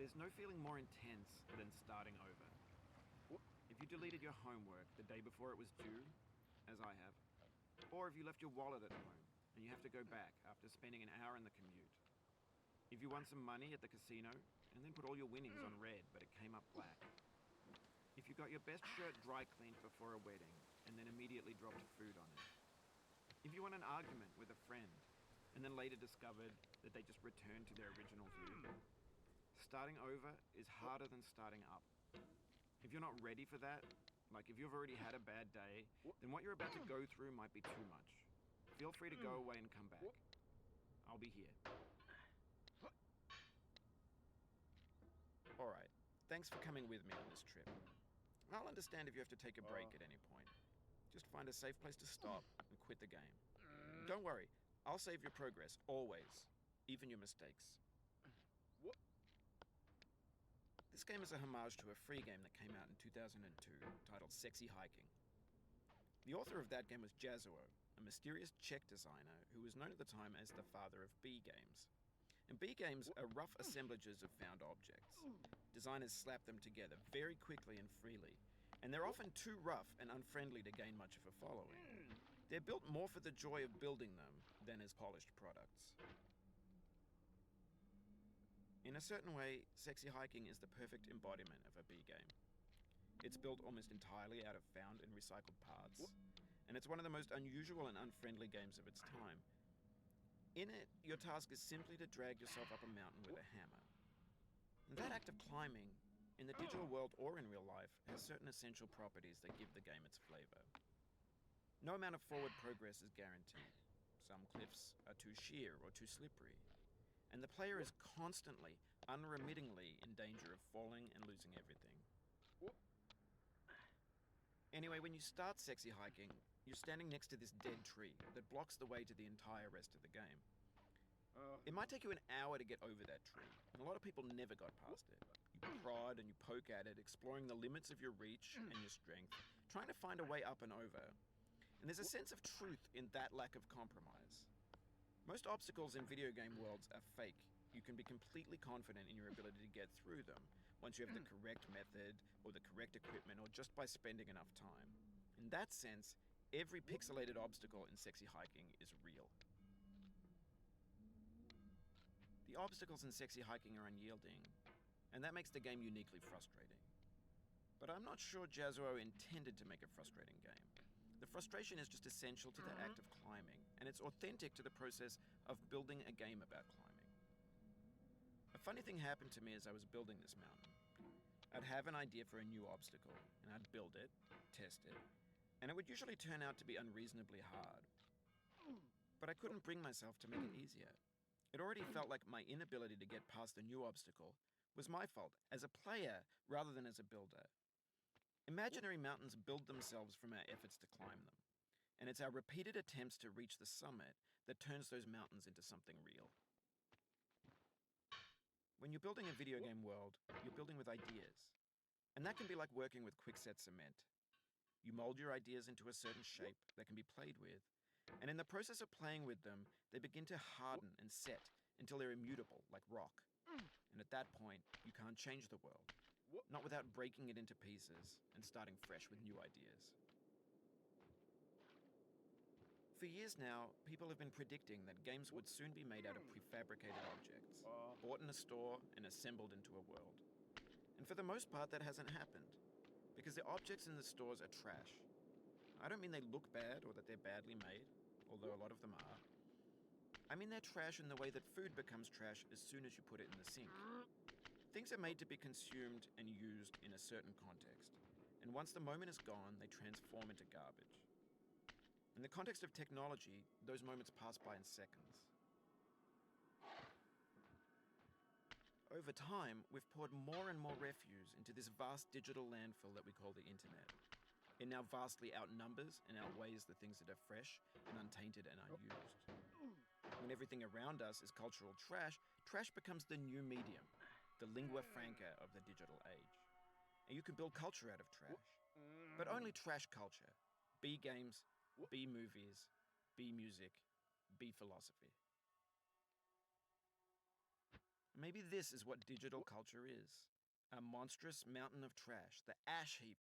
There's no feeling more intense than starting over. If you deleted your homework the day before it was due, as I have, or if you left your wallet at home and you have to go back after spending an hour in the commute. If you won some money at the casino and then put all your winnings on red but it came up black. If you got your best shirt dry cleaned before a wedding and then immediately dropped food on it. If you won an argument with a friend and then later discovered that they just returned to their original view. Starting over is harder than starting up. If you're not ready for that, like if you've already had a bad day, then what you're about to go through might be too much. Feel free to go away and come back. I'll be here. Alright, thanks for coming with me on this trip. I'll understand if you have to take a break at any point. Just find a safe place to stop and quit the game. Don't worry, I'll save your progress, always. Even your mistakes. This game is a homage to a free game that came out in 2002 titled Sexy Hiking. The author of that game was Jazuo, a mysterious Czech designer who was known at the time as the father of B games. And B games are rough assemblages of found objects. Designers slap them together very quickly and freely, and they're often too rough and unfriendly to gain much of a following. They're built more for the joy of building them than as polished products. In a certain way, Sexy Hiking is the perfect embodiment of a B game. It's built almost entirely out of found and recycled parts, and it's one of the most unusual and unfriendly games of its time. In it, your task is simply to drag yourself up a mountain with a hammer. And that act of climbing, in the digital world or in real life, has certain essential properties that give the game its flavor. No amount of forward progress is guaranteed. Some cliffs are too sheer or too slippery. And the player is constantly, unremittingly in danger of falling and losing everything. Anyway, when you start Sexy Hiking, you're standing next to this dead tree that blocks the way to the entire rest of the game. It might take you an hour to get over that tree, and a lot of people never got past it. You prod and you poke at it, exploring the limits of your reach and your strength, trying to find a way up and over. And there's a sense of truth in that lack of compromise. Most obstacles in video game worlds are fake. You can be completely confident in your ability to get through them once you have the correct method or the correct equipment or just by spending enough time. In that sense, every pixelated obstacle in Sexy Hiking is real. The obstacles in Sexy Hiking are unyielding, and that makes the game uniquely frustrating. But I'm not sure Jazuo intended to make a frustrating game. The frustration is just essential to the act of climbing, and it's authentic to the process of building a game about climbing. A funny thing happened to me as I was building this mountain. I'd have an idea for a new obstacle, and I'd build it, test it, and it would usually turn out to be unreasonably hard. But I couldn't bring myself to make it easier. It already felt like my inability to get past the new obstacle was my fault as a player rather than as a builder. Imaginary mountains build themselves from our efforts to climb them, and it's our repeated attempts to reach the summit that turns those mountains into something real. When you're building a video game world, you're building with ideas, and that can be like working with quickset cement. You mold your ideas into a certain shape that can be played with, and in the process of playing with them, they begin to harden and set until they're immutable, like rock. And at that point, you can't change the world. Not without breaking it into pieces and starting fresh with new ideas. For years now, people have been predicting that games would soon be made out of prefabricated objects, bought in a store and assembled into a world. And for the most part, that hasn't happened, because the objects in the stores are trash. I don't mean they look bad or that they're badly made, although a lot of them are. I mean they're trash in the way that food becomes trash as soon as you put it in the sink. Things are made to be consumed and used in a certain context, and once the moment is gone, they transform into garbage. In the context of technology, those moments pass by in seconds. Over time, we've poured more and more refuse into this vast digital landfill that we call the internet. It now vastly outnumbers and outweighs the things that are fresh and untainted and unused. When everything around us is cultural trash, trash becomes the new medium, the lingua franca of the digital age. And you can build culture out of trash. But only trash culture. B games, B movies, B music, B philosophy. Maybe this is what digital culture is. A monstrous mountain of trash, the ash heap